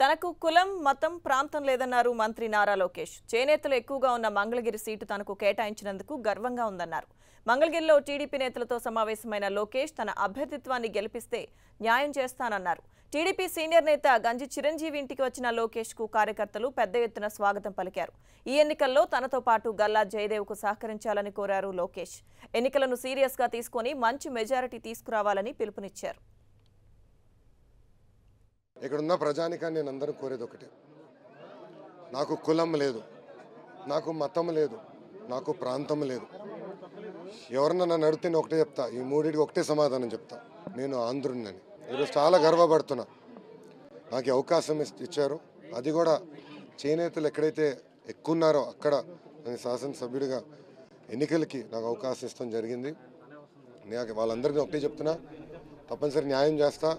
తనకు కులం మతం ప్రాంతం లేదన్నారు మంత్రి నారా లోకేష్. చేనేతలు ఎక్కువగా ఉన్న మంగళగిరి సీటు తనకు కేటాయించినందుకు గర్వంగా ఉందన్నారు. మంగళగిరిలో టీడీపీ నేతలతో సమావేశమైన లోకేష్ తన అభ్యర్థిత్వాన్ని గెలిపిస్తే న్యాయం చేస్తానన్నారు. టీడీపీ సీనియర్ నేత గంజి చిరంజీవి ఇంటికి వచ్చిన లోకేష్ కు కార్యకర్తలు పెద్ద ఎత్తున స్వాగతం పలికారు. ఈ ఎన్నికల్లో తనతో పాటు గల్లా జయదేవ్ కు సహకరించాలని కోరారు లోకేష్. ఎన్నికలను సీరియస్ గా తీసుకొని మంచి మెజారిటీ తీసుకురావాలని పిలుపునిచ్చారు. ఇక్కడున్న ప్రజానికాన్ని నేను అందరూ కోరేది ఒకటే, నాకు కులం లేదు, నాకు మతం లేదు, నాకు ప్రాంతం లేదు. ఎవరన్నా నన్ను అడిగితే నేను ఒకటే చెప్తా, ఈ మూడింటికి ఒకటే సమాధానం చెప్తా, నేను ఆంధ్రుడినని. ఈరోజు చాలా గర్వపడుతున్నా. నాకు అవకాశం ఇచ్చారు, అది కూడా చేనేతలు ఎక్కడైతే ఎక్కువ ఉన్నారో అక్కడ నేను శాసనసభ్యుడిగా ఎన్నికలకి నాకు అవకాశం ఇస్తాం జరిగింది. వాళ్ళందరికీ ఒకటే చెప్తున్నా, తప్పనిసరి న్యాయం చేస్తా.